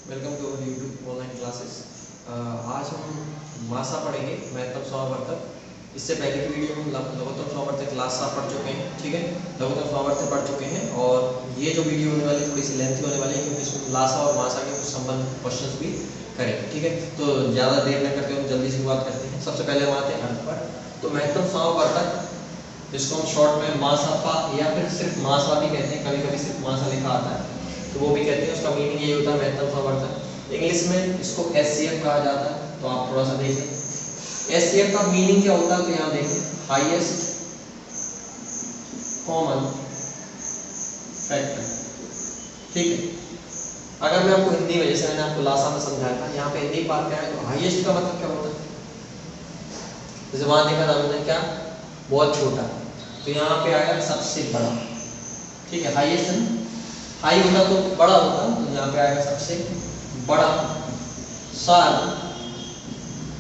Welcome to our YouTube online classes. आज हम मासा पढ़ेंगे, महत्तम समावर्तक। इससे पहले की वीडियो में हम लघुत्तम समावर्तक लासा पढ़ चुके हैं, ठीक है। लघुत्तम समावर्तक पढ़ चुके हैं और ये जो वीडियो होने वाली थोड़ी सी लेंथी होने वाली है क्योंकि इसमें लासा और मासा के कुछ संबंध क्वेश्चंस भी करेंगे, ठीक है। तो ज़्यादा देर न करके हम जल्दी शुरुआत करते हैं। सबसे पहले हम आते हैं अर्थ पर। तो महत्तम समावर्तक जिसको हम शॉर्ट में मासापा या फिर सिर्फ मासा भी कहते हैं, कभी कभी सिर्फ मासा लिखा आता है तो वो भी कहते हैं। उसका मीनिंग ये होता है महत्तम समावर्तक। इंग्लिश में इसको एचसीएफ कहा जाता है। तो आप थोड़ा सा देखें एचसीएफ का मीनिंग क्या होता है। तो यहाँ देखें हाईएस्ट कॉमन फैक्टर, ठीक है। अगर मैं आपको हिंदी में, जैसे मैंने आपको लासा में समझाया था, यहाँ पे हिंदी पार्ट में आए तो हाईएस्ट का मतलब क्या होता है। जैसे वहां देखा था हमने क्या, बहुत छोटा, तो यहाँ पे आया सबसे बड़ा, ठीक है। हाईएस्ट हाई होता तो बड़ा होता, तो यहाँ पे आएगा सबसे बड़ा। सार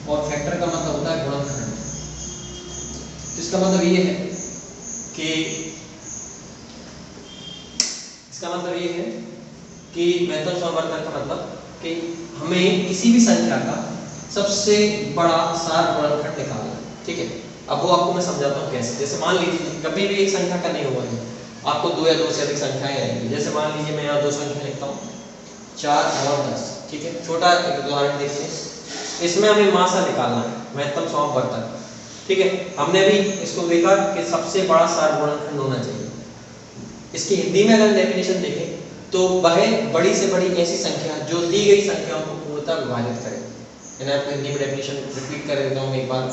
और फैक्टर का मतलब होता है गुणनखंड। इसका मतलब ये है कि महत्तम समावर्तक का मतलब कि हमें किसी भी संख्या का सबसे बड़ा सार गुणनखंड निकालना है, ठीक है। अब वो आपको मैं समझाता हूँ कैसे। जैसे मान लीजिए कभी भी एक संख्या का नहीं होगा, आपको दो या दो से अधिक संख्याएं आएंगी। जैसे मान लीजिए मैं यहाँ दो संख्या लिखता हूँ 4 और 10, ठीक है। छोटा एक उदाहरण देखते हैं। इसमें हमें मासा निकालना है, महत्तम समावर्तक, ठीक है। हमने भी इसको देखा कि सबसे बड़ा सार गुणनखंड होना चाहिए। इसकी हिंदी में अगर डेफिनेशन देखें तो वह बड़ी से बड़ी ऐसी संख्या जो दी गई संख्याओं को पूर्णतः विभाजित करे। मैंने आपको हिंदी में डेफिनेशन रिपीट कर देता हूँ एक बार।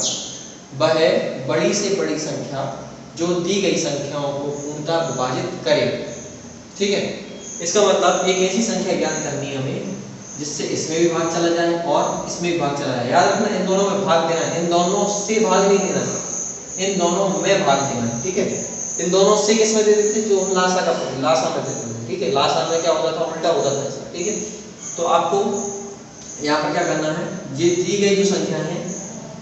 वह बड़ी से बड़ी संख्या जो दी गई संख्याओं को पूर्णतः विभाजित करे, ठीक है। इसका मतलब एक ऐसी संख्या ज्ञात करनी है हमें जिससे इसमें भी भाग चला जाए और इसमें भी भाग चला जाए। याद रखना, इन दोनों में भाग देना है, इन दोनों से भाग नहीं देना है, इन दोनों में भाग देना है, ठीक है। इन दोनों से किस में दे देते थे, जो हम लासा में देते थे, ठीक है। लासा में क्या होता था, उल्टा होता था इसका, ठीक है। तो आपको यहाँ पर क्या करना है, ये दी गई जो संख्या है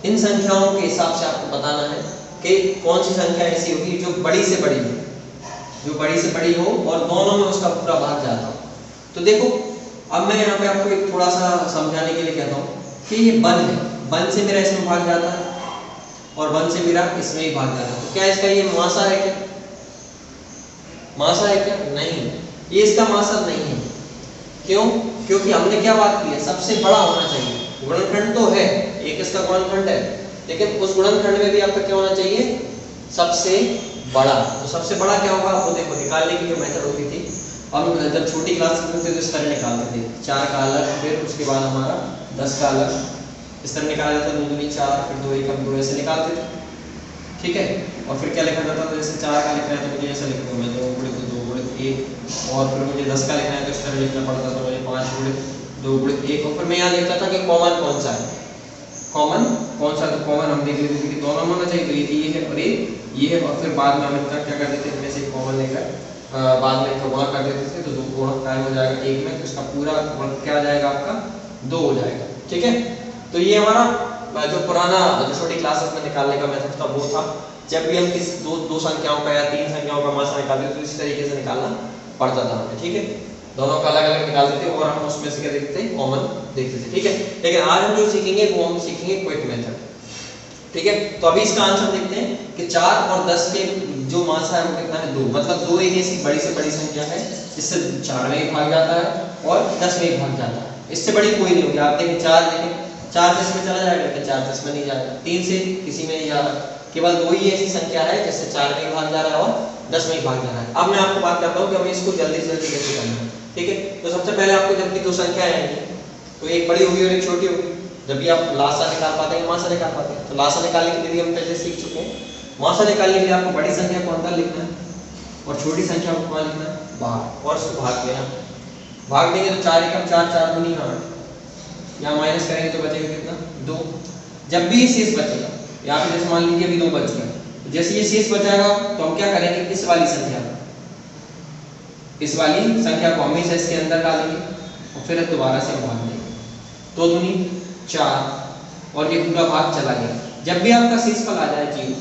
इन संख्याओं के हिसाब से आपको बताना है कि कौन सी संख्या ऐसी होगी जो बड़ी से बड़ी हो, जो बड़ी से बड़ी हो और दोनों में उसका पूरा भाग जाता हो। तो देखो अब मैं यहाँ पे आपको एक थोड़ा सा समझाने के लिए कहता हूँ कि ये वन है, वन से मेरा इसमें भाग जाता है और वन से मेरा इसमें ही भाग जाता है। तो क्या इसका ये मासा है क्या, मासा है क्या? नहीं, ये इसका मासा नहीं है। क्यों? क्योंकि हमने क्या बात की है, सबसे बड़ा होना चाहिए। गुणनखंड तो है, एक इसका गुणनखंड है, लेकिन उस गुणनखंड में भी आपका क्या होना चाहिए, सबसे बड़ा। तो सबसे बड़ा क्या होगा, वो देखो निकालने की जो मेथड होती थी, हम जब छोटी क्लास में थे तो इस तरह निकालते थे, 4 का अलग, फिर उसके बाद हमारा 10 का अलग, इस तरह निकाला जाता था। 2 दूनी 4, फिर 2 1 2 ऐसे निकालते थे, ठीक है। और फिर क्या लिखा जाता था, जैसे 4 का लिखना है तो मुझे ऐसा लिख दूँ मैं 2 गुणित 2 गुणित 1, और फिर मुझे 10 का लिखना है तो इस तरह लिखना पड़ता था मुझे 5 गुणित 2 गुणित 1। और फिर मैं यहाँ देखता था कि कॉमन कौन सा है, कॉमन कौन सा, तो कॉमन हम देख लेते थे कि दोनों में होना चाहिए, तो ये है और ये है। और फिर बाद में हम इनका क्या कर देते थे, इनमें से कॉमन लेकर बाद में इनका गुणा कर देते थे, तो 2 गुणा काय हो जाएगा 1 में, तो इसका पूरा गुण क्या आ जाएगा आपका 2 हो जाएगा, ठीक है। तो ये हमारा जो पुराना जो छोटी क्लासेस में निकालने का मेथड था वो था। जब भी हम किस दो संख्याओं का या 3 संख्याओं का मासा निकालते थे तो इस तरीके से निकालना पड़ता था हमें, ठीक है। दोनों का अलग अलग निकालते थे और हम उसमें से क्या देखते थे, कॉमन देखते थे, ठीक है। लेकिन आज हम जो सीखेंगे वो हम सीखेंगे क्विक मेथड, ठीक है। तो अभी इसका आंसर देखते हैं कि 4 और 10 के जो मासा है वो कितना है, 2। मतलब 2 एक ऐसी बड़ी से बड़ी संख्या है जिससे 4 में ही भाग जाता है और 10 में ही भाग जाता है। इससे बड़ी कोई नहीं होगी। आप देखें 4 देखें, 4 10 में चला जाएगा, लेकिन 4 10 में नहीं जाएगा। 3 से किसी में नहीं जा रहा, केवल 2 ही ऐसी संख्या है जिससे 4 में ही भाग जा रहा है और 10 में ही भाग जा रहा है। अब मैं आपको बात करता हूँ कि हमें इसको जल्दी से जल्दी कैसे करना है, ठीक है। तो सबसे पहले आपको जब भी दो संख्या आएंगी तो एक बड़ी होगी और एक छोटी होगी। जब भी आप लासा निकाल पाते हैं, मासा निकाल पाते हैं, तो लासा निकालने की विधि हम पहले सीख चुके हैं। मासा निकालने के लिए आपको बड़ी संख्या को अंदर लिखना है और छोटी संख्या को कहाँ लिखना है, बाहर, और उसको भाग देना। भाग देंगे तो 4 एकम 4, 4 दूनी 8, यहाँ माइनस करेंगे तो बचेगा कितना, 2। जब भी ये शेष बचेगा, या फिर जैसे मान लीजिए अभी 2 बच गया, तो जैसे ये शेष बचाएगा तो हम क्या करेंगे, इस वाली संख्या को हमेशा इसके अंदर डालेंगे और फिर दोबारा से भाग देंगे। 2 दूनी 4 और ये पूरा भाग चला गया। जब भी आपका शेषफल आ जाए 0,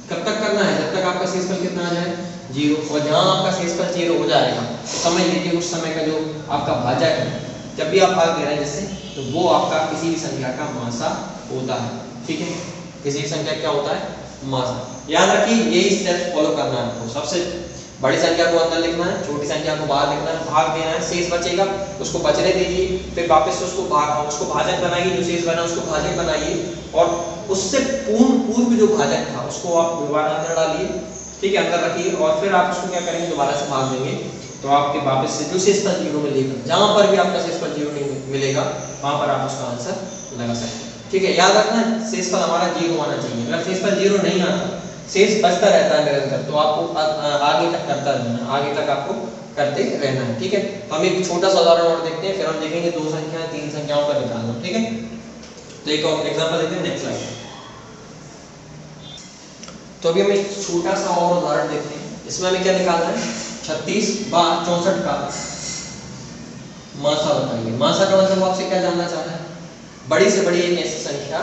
कब तक करना है, जब तक आपका शेषफल कितना आ जाए, 0। और जहां आपका शेषफल 0 हो जाएगा तो समझ लीजिए उस समय का जो आपका भाजक है जब भी आप भाग दे रहे हैं जिससे, तो वो आपका किसी भी संख्या का मासा होता है। ठीक है, किसी भी संख्या क्या होता है, मासा। याद रखिए यही स्टेप्स फॉलो करना है आपको। सबसे बड़ी संख्या को अंदर लिखना है, छोटी संख्या को बाहर लिखना है, भाग देना है, शेष बचेगा उसको बचने दीजिए, फिर वापस से उसको भाजक बनाइए, जो शेष बना उसको भाजक बनाइए, और उससे पूर्व जो भाजक था उसको आप दोबारा अंदर डालिए। ठीक है, अंदर रखिए, और फिर आप उसको क्या करेंगे, दोबारा से भाग देंगे, तो आपके वापस से जो शेष पर जीरो मिलेगा, जहां पर भी आपका शेष पर जीरो नहीं मिलेगा वहां पर आप उसका आंसर लगा सकते हैं। ठीक है, याद रखना शेष पर हमारा जीरो आना चाहिए। अगर शेष पर जीरो नहीं आता, शेष बचता रहता है निरंतर, तो आपको आगे तक करता रहना है, आगे तक आपको करते रहना है। ठीक है, तो हम एक छोटा सा उदाहरण और देखते हैं, फिर हम देखेंगे दो संख्या तीन संख्याओं का निकालना। ठीक है, तो एक और एग्जांपल देखते हैं, नेक्स्ट स्लाइड। तो अभी हम एक छोटा सा और उदाहरण देखते हैं, इसमें हमें क्या निकालना है, 36 बार 64 का मासा बताइए। मासा का मतलब आपसे क्या जानना चाहता है, बड़ी से बड़ी एक ऐसी संख्या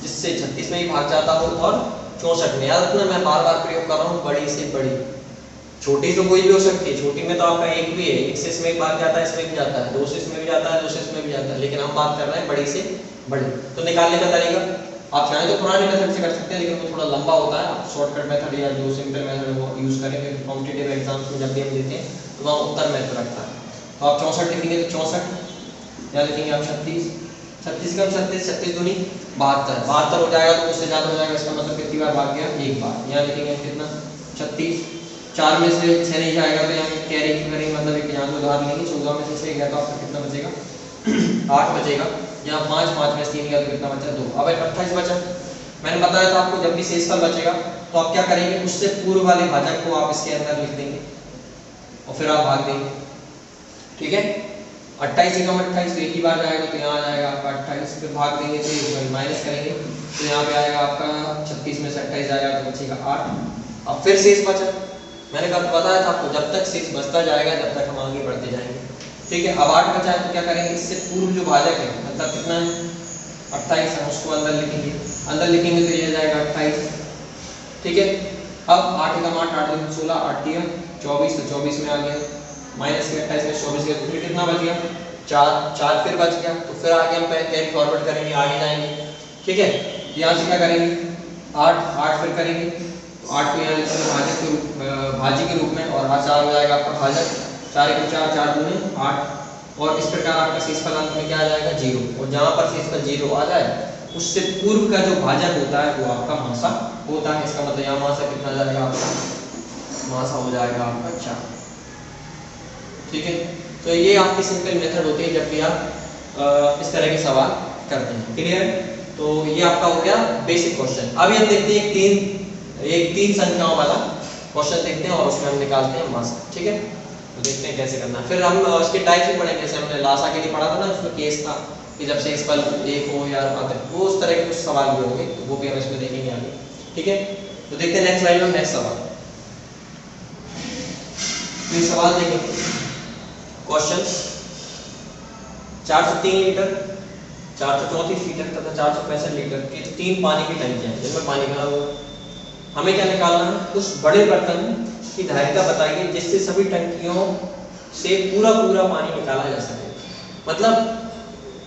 जिससे 36 में भी भाग जाता हो और 64 में। याद रखना मैं बार बार प्रयोग कर रहा हूँ, बड़ी से बड़ी। छोटी तो कोई भी हो सकती है, छोटी में तो आपका एक भी है, एक से इसमें भाग जाता है, इसमें भी जाता है, दो से इसमें भी जाता है, दो से इसमें भी जाता है, लेकिन हम बात कर रहे हैं बड़ी से बड़ी। तो निकालने का तरीका आप चाहें तो पुराने मेथड से कर सकते हैं, लेकिन वो थोड़ा लंबा होता है। आप शॉर्टकट मेथड या जो सिंपल मेथड है वो यूज करेंगे। कॉम्पिटिटिव एग्जाम्स में जब भी हम देते हैं तो वहाँ उत्तर मेथड रखता है। तो आप 64 लिखेंगे तो 64, या लिखेंगे आप 36, 36 का 36, 36 दूनी 72, 72 हो जाएगा तो उससे ज्यादा हो जाएगा, इसका मतलब कितनी बार भाग गया, एक बार। यहाँ लिखेंगे कितना, 36, 4 में से 6 नहीं जाएगा तो यहाँ कैरी करेंगे, मतलब एक यहाँ से उधार लेंगे, 14 में से 6 गया तो आपका कितना बचेगा, 8 बचेगा। यहाँ 5 में से 3 गया तो कितना बचा, 2। अब 28 बचा। मैंने बताया था आपको जब भी शेषफल बचेगा तो आप क्या करेंगे, उससे पूर्व वाले भाजक को आप इसके अंदर लिख देंगे और फिर आप भाग देंगे। ठीक है, 28 से कम 28 तो एक ही बार जाएगा, तो यहाँ आ जाएगा आपका 28, फिर भाग देंगे तो माइनस करेंगे तो यहाँ पे आएगा आपका 36 में से 28 जाएगा तो बचेगा 8। अब फिर शेष बचा, मैंने कहा बताया था आपको जब तक शेष बचता जाएगा जब तक हम आगे बढ़ते जाएंगे। ठीक है, अब 8 बचा है तो क्या करेंगे, इससे पूर्व जो भाजक है मतलब कितना है, 28 है, उसको अंदर लिखेंगे, अंदर लिखेंगे तो ये जाएगा 28। ठीक है, अब 8 का 8, 8 में 16, 8 दिया 24, तो 24 में आ गया, माइनस के 28 में 24 गया, तो फिर कितना बच गया, 4 फिर बच गया। तो फिर आगे हम कैरी फॉरवर्ड करेंगे, आगे जाएंगे। ठीक है, यहाँ से क्या करेंगे, 8 फिर करेंगे, तो 8 को यहाँ लिखेंगे भाजक के भाजी के रूप में, और 4 हो जाएगा आपका भाजक, 4 को 4, 4 दूने 8, और इस प्रकार आपका शेषफल अंत में क्या आ जाएगा, 0। और जहां पर शेषफल 0 आ जाए उससे पूर्व का जो भाजक होता है वो आपका मासा होता है। इसका मतलब यहाँ मासा कितना जाएगा आपका, मासा हो जाएगा आपका 4। ठीक है, तो ये आपकी सिंपल मेथड होती है जब भी आप इस तरह के सवाल करते हैं। क्लियर है, तो ये आपका हो गया बेसिक क्वेश्चन। अभी हम देखते हैं एक तीन संख्याओं वाला क्वेश्चन देखते हैं और उसमें हम निकालते हैं मासा। ठीक है, तो देखते हैं कैसे करना है। फिर हम उसके टाइप भी पढ़ेंगे, जैसे हमने लासा के लिए पढ़ा था ना, उसमें केस था कि जब शेषफल 1 हो या वो उस तरह के कुछ सवाल भी होंगे, तो वो भी हम इसमें देखेंगे आगे। ठीक है, तो देखते हैं नेक्स्ट स्लाइड में नेक्स्ट सवाल। तो सवाल देखेंगे, क्वेश्चन 403 लीटर, 434 लीटर तथा 465 लीटर की 3 पानी की टंकियां हैं जिनमें पानी भरा हुआ है। हमें क्या निकालना है, उस बड़े बर्तन की धारिता बताइए जिससे सभी टंकियों से पूरा पानी निकाला जा सके। मतलब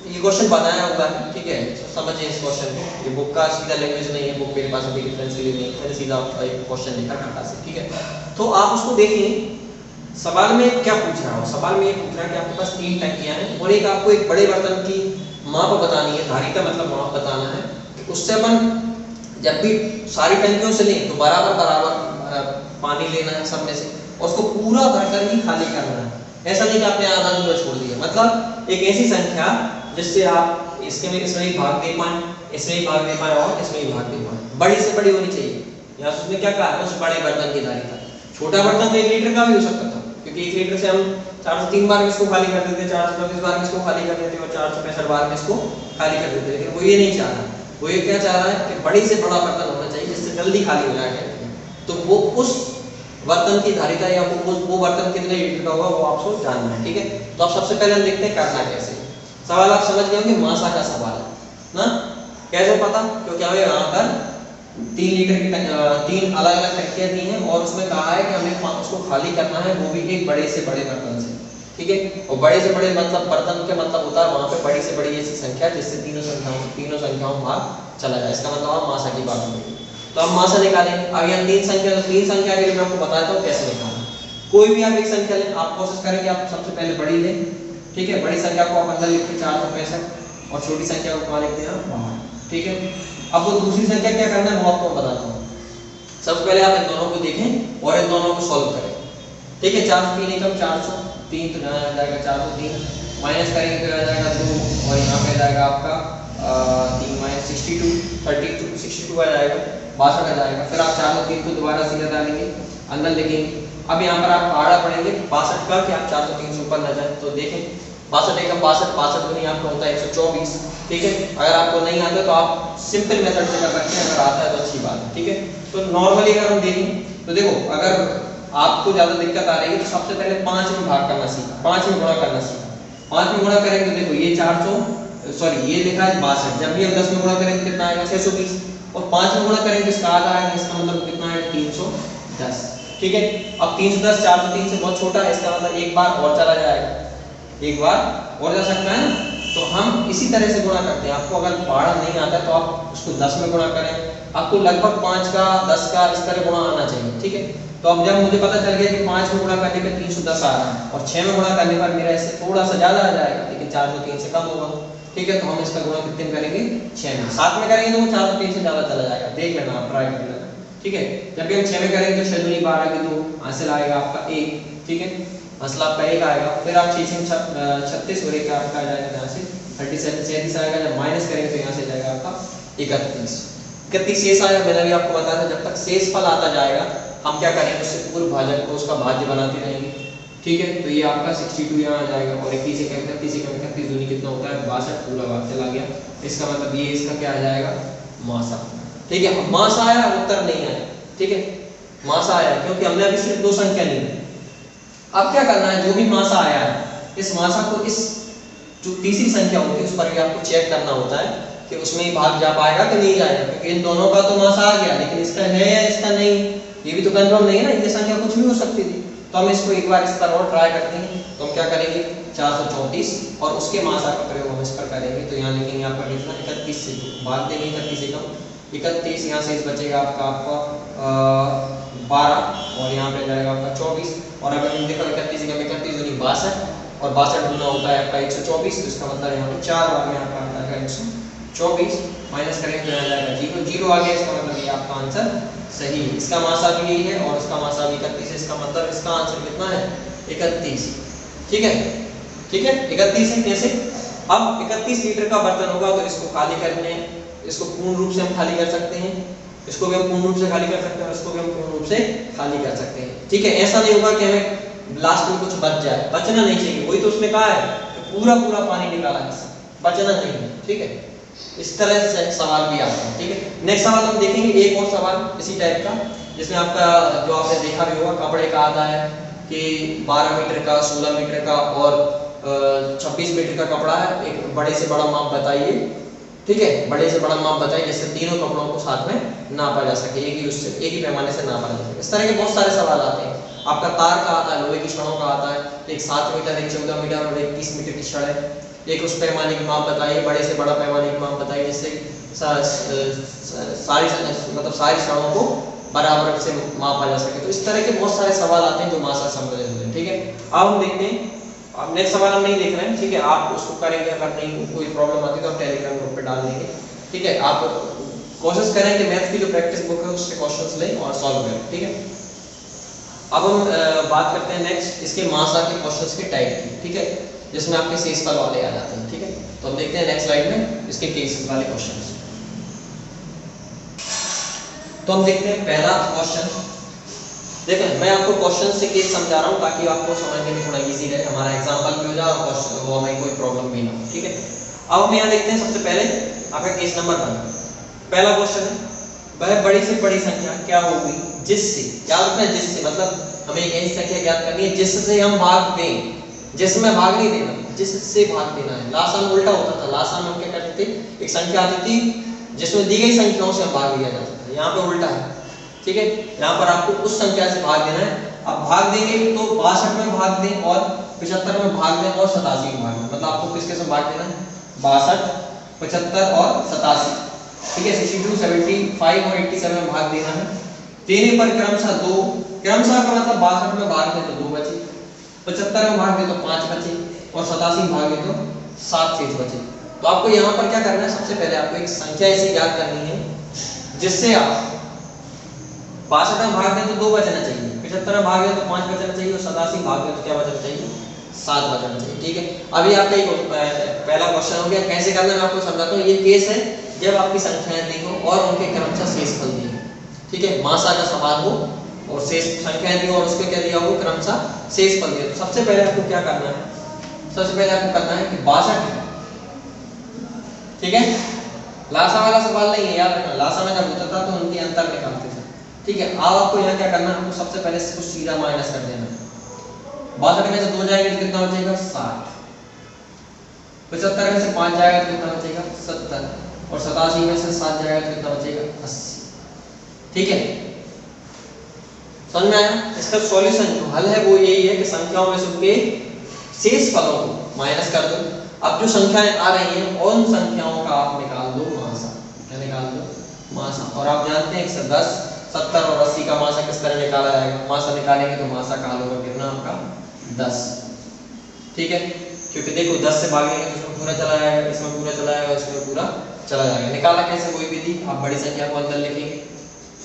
ये क्वेश्चन बनाया हुआ है, ठीक है, समझिए इस क्वेश्चन को। ये बुक का सीधा लैंग्वेज नहीं है, बुक मेरे पास अभी रेफरेंस के लिए नहीं है, मैंने सीधा एक क्वेश्चन लिखा खाटा से। ठीक है, तो आप उसको देखिए, सवाल में क्या पूछ रहा हो। सवाल में ये पूछ रहा है कि आपके पास 3 टंकियां हैं और एक आपको एक बड़े बर्तन की माप बतानी है, धारिता मतलब माप बताना है। उससे अपन जब भी सारी टंकियों से लें तो बराबर पानी लेना है सब में से, और उसको पूरा भरकर ही खाली करना है। ऐसा नहीं कि आपने आधा अधूरा छोड़ दिया। मतलब एक ऐसी संख्या जिससे आप इसमें भी भाग दे पाए, इसमें भी भाग दे पाए और इसमें भी भाग दे पाए। बड़ी से बड़ी होनी चाहिए। यहाँ उसने क्या कहा, उस बड़े बर्तन की धारिता। छोटा बर्तन तो 1 लीटर का भी हो सकता था, क्योंकि 1 लीटर से हम 403 बार में इसको खाली कर देते, 434 बार में इसको खाली कर देते और 465 बार में इसको खाली कर देते। लेकिन वो ये नहीं चाह रहा, वो ये क्या चाह रहा है कि बड़ी से बड़ा बर्तन होना चाहिए जिससे जल्दी खाली हो जाएगा। तो वो उस बर्तन की धारिता या वो बर्तन कितने लीटर का होगा वो आपको जानना है। ठीक है, तो आप सबसे पहले हम देखते हैं करना कैसे। सवाल आप समझ गए होंगे, मासा का सवाल है ना। कैसे पता, क्योंकि हमें यहाँ पर 3 लीटर की 3 अलग अलग टंकियां दी हैं और उसमें कहा है कि हमें उसको खाली करना है, वो भी एक बड़े से बड़े बर्तन से। ठीक है। और बड़े से बड़े मतलब बर्तन के मतलब होता है वहां पे बड़ी से बड़ी ऐसी संख्या जिससे तीनों संख्याओं में भाग चला जाए, इसका मतलब आप मासा की बात करेंगे। तो हम मासा निकालेंगे। अब यहाँ तीन संख्या, तो तीन संख्या के लिए मैं आपको बताता हूँ कैसे निकालना। कोई भी आप एक संख्या लें, आप कोशिश करेंगे आप सबसे पहले बड़ी लें, ठीक है। बड़ी संख्या को आप अंदर लिखते 465 और छोटी संख्या को कहाँ लिखते हैं बाहर, ठीक है। अब वो दूसरी संख्या क्या करना है वो आपको बताता हूँ। सबसे पहले आप इन दोनों को देखें और इन दोनों को सॉल्व करें, ठीक है। 403 एकम 403 तो यहाँ आ जाएगा 403, माइनस करेंगे तो आ जाएगा 2 और यहाँ पे आ जाएगा आपका 3 माइनस 62 62 आ जाएगा, 62 आ जाएगा। फिर आप 403 को दोबारा सीधा डालेंगे, अंदर लिखेंगे। अब यहाँ पर आप आड़ा पढ़ेंगे 62 का कि आप 403 से ऊपर न जाए। तो देखें 62 एकम 62, 62 दूनी आपका होता है 124, ठीक है। अगर आपको नहीं आता तो आप सिंपल मेथड से कर सकते हैं, अगर आता है तो अच्छी बात है, ठीक है। तो नॉर्मली अगर हम देखें तो देखो अगर आपको ज्यादा दिक्कत आ रही है तो सबसे पहले 5 में भाग करना सीखा, 5 में गुणा करना सीखा। 5 में गुणा करेंगे तो देखो ये 400 सॉरी ये लिखा है 62, जब भी हम 10 में गुणा करेंगे कितना आएगा 620 और 5 में गुणा करेंगे तो इसका आधा आएगा, इसका मतलब कितना है 310, ठीक है। अब 310 403 से बहुत छोटा है, इसका मतलब एक बार और चला जाएगा, एक बार और जा सकता है ना। तो हम इसी तरह से गुणा करते हैं। आपको अगर पहाड़ा नहीं आता तो आप उसको 10 में गुणा करें, आपको लगभग 5 का 10 का इस तरह गुणा आना चाहिए, ठीक है। तो अब जब मुझे पता चल गया कि 5 में गुणा करने पे 310 आ रहा है और 6 में गुणा करने पर मेरा इससे थोड़ा सा ज्यादा आ जाएगा, लेकिन 403 से कम होगा, ठीक है। तो हम इसका गुणा कितने में करेंगे 6 में, 7 में करेंगे तो वो 403 से ज्यादा चला जाएगा, देख लेना आप, ट्राई कर लेना, ठीक है। जब भी हम 6 में करेंगे तो 6 दूनी 12 की 2 हासिल आएगा आपका 1, ठीक है। मसला आपका 1 आएगा। फिर आप 6 में 36 और 1 आपका आ जाएगा यहाँ से 37 आएगा। जब माइनस करेंगे तो यहाँ से जाएगा आपका 31 शेष आएगा। मैंने भी आपको बताया था जब तक शेष फल आता जाएगा हम क्या करेंगे उससे पूर्व भाजक को उसका भाज्य बनाते रहेंगे, ठीक है। तो ये आपका 62 यहाँ आ जाएगा और 31 से 31 दूनी कितना होता है 62, पूरा भाग चला गया। इसका मतलब ये इसका क्या आ जाएगा मासा, ठीक है। मासा आया, उत्तर नहीं आया, ठीक है। मासा आया क्योंकि हमने अभी सिर्फ 2 संख्या ली है। अब क्या करना है, जो भी मासा आया है इस मासा को इस जो तीसरी संख्या होती है उस पर भी आपको चेक करना होता है कि उसमें ही भाग जा पाएगा कि नहीं जाएगा, क्योंकि इन दोनों का तो मासा आ गया लेकिन इसका है या इसका नहीं, ये भी तो कंफर्म नहीं है ना, ये संख्या कुछ भी हो सकती थी। तो हम इसको एक बार इस पर और ट्राई करते हैं। तो हम क्या करेंगे 434 और उसके मासा का प्रयोग हम इस पर करेंगे। तो यहाँ लिखेंगे आपका कितना 31 से भाग देंगे 31 एकम 31, यहाँ से बचेगा आपका 12 और यहाँ पे जाएगा आपका 24 और अगर हम देखो 31 एकम 31 दूनी 62 और 62 गुना होता है आपका 124, तो इसका मतलब यहाँ पे 4 बार में आपका आता है 124, माइनस करेंगे तो यहाँ जाएगा 0 0 आ गया। इसका मतलब ये आपका आंसर सही है। इसका मासा भी यही है और इसका मासा भी 31 है, इसका मतलब इसका आंसर कितना है 31, ठीक है, ठीक है 31 है। कैसे, अब 31 लीटर का बर्तन होगा तो इसको खाली करने, इसको पूर्ण रूप से हम खाली कर सकते हैं, इसको भी हम पूर्ण रूप से खाली कर सकते हैं और इसको भी हम पूर्ण रूप से खाली कर सकते हैं, ठीक है। ऐसा नहीं होगा कि हमें लास्ट में कुछ बच जाए, बचना नहीं चाहिए। वही तो उसने कहा है कि पूरा पूरा पानी निकाला है, बचना नहीं है, ठीक है। इस तरह से सवाल भी आता है, ठीक है। नेक्स्ट सवाल हम देखेंगे, एक और सवाल इसी टाइप का जिसमें आपका जो आपने देखा भी होगा कपड़े का आता है कि 12 मीटर का 16 मीटर का और 26 मीटर का कपड़ा है, एक बड़े से बड़ा माप बताइए, ठीक है। बड़े से बड़ा माप बताइए जिससे तीनों कपड़ों को साथ में नापा जा सके, एक ही पैमाने से नापा जा सके। इस तरह के बहुत सारे सवाल आते हैं। आपका तार का आता है, लोहे की छड़ों का आता है, एक 7 मीटर, एक 14 मीटर और एक 30 मीटर की छड़ है। एक उस पैमाने की माप बताइए, बड़े से बड़ा पैमाने की माप बताइए जिससे सारी छड़ों को बराबर से मापा जा सके। तो इस तरह के बहुत सारे सवाल आते हैं जो मासा संबंधित होते हैं, ठीक है। अब हम देखते हैं, अब नेक्स्ट सवाल हम नहीं देख रहे हैं, ठीक है। आप उसको करेंगे, अगर नहीं कोई प्रॉब्लम आती है तो आप टेलीग्राम ग्रुप पे डाल देंगे, ठीक है। आप कोशिश करें कि मैथ की जो प्रैक्टिस बुक है उससे क्वेश्चंस लें और सॉल्व करें, ठीक है। अब हम बात करते हैं नेक्स्ट इसके मासा के क्वेश्चंस के टाइप की, ठीक है, जिसमें आपके शेषफल वाले आ जाते हैं, ठीक है। तो हम देखते हैं नेक्स्ट स्लाइड में इसके केसेस वाले क्वेश्चंस। तो हम देखते हैं पहला क्वेश्चन। देखें, मैं आपको क्वेश्चन से केस समझा रहा हूं ताकि आपको समझने में थोड़ा इजी रहे, हमारा एग्जांपल भी हो जाए और क्वेश्चन वो हमें कोई प्रॉब्लम भी ना हो, ठीक है। अब हम यहाँ देखते हैं सबसे पहले आपका केस नंबर 1। पहला क्वेश्चन है, वह बड़ी से बड़ी संख्या क्या होगी जिससे, याद रखना जिससे मतलब हमें यही संख्या ज्ञात करनी है जिससे हम भाग दें, जिसमें भाग नहीं देना, जिससे भाग देना है। लास्ट में उल्टा होता था, लास्ट में हम क्या करते थे, एक संख्या आती थी जिसमें दी गई संख्याओं से हम भाग लिया जाता था, यहाँ पे उल्टा है, ठीक है। यहाँ पर आपको उस संख्या से भाग देना है। अब भाग देंगे तो 62 में भाग दें और 75 में भाग दें और 87 में भाग दें, मतलब आपको किस में भाग देना है, 62, 75 और 87, ठीक है। 62, 75 और 87 में भाग देना है। देने पर क्रमशः दो, क्रमशः का मतलब 62 में भाग दे तो 2 बचे, 75 में भाग दे तो 5 बचे और 87 में भाग दे तो 7 शेष बचे। तो आपको यहाँ पर क्या करना है, सबसे पहले आपको एक संख्या ऐसी ज्ञात करनी है जिससे आप 62 में भाग दें तो 2 बचना चाहिए, 75 में भाग दें तो 5 बचना चाहिए और 87 में भाग दें तो क्या बचना चाहिए, 7 बचना चाहिए, ठीक है। अभी आपका पहला क्वेश्चन हो गया, कैसे करना मैं आपको समझाता हूँ। ये केस है जब आपकी संख्याएं दी हो और उनके क्रमशः शेषफल दिए, ठीक है, मासा का सवाल हो और शेष संख्याएं दी हो और उसके क्या दिया हो, क्रमशः शेषफल दिए। तो सबसे पहले आपको क्या करना है, सबसे पहले आपको करना है कि 62, ठीक है, लासा वाला सवाल नहीं है, याद रखना, लासा में जब होता था तो उनके अंतर निकालते थे, ठीक है। अब आपको यहाँ क्या करना है, हमको सबसे पहले से कुछ सीधा माइनस कर देना है। 62 में से 2 जाएंगे तो कितना बचेगा, 60, 75 में से 5 जाएगा तो कितना बचेगा, 70 और 87 में से 7 जाएगा तो कितना बचेगा, 80, ठीक है। समझ में आया? इसका सॉल्यूशन जो हल है वो यही है कि संख्याओं में से उनके शेष फलों को माइनस कर दो। अब जो संख्याएं आ रही हैं उन संख्याओं का आप निकाल दो मासा, क्या निकाल दो, मासा। और आप जानते हैं 110, 70 और 80 का मासा किस तरह निकाला जाएगा, मासा निकालेंगे तो मासा का हल होगा कितना आपका, 10, ठीक है। क्योंकि देखो 10 से भागेंगे तो इसमें पूरा चला जाएगा, इसमें पूरा चला जाएगा, इसमें पूरा चला जाएगा। निकाला कैसे, कोई विधि, आप बड़ी संख्या को अंदर लिखेंगे,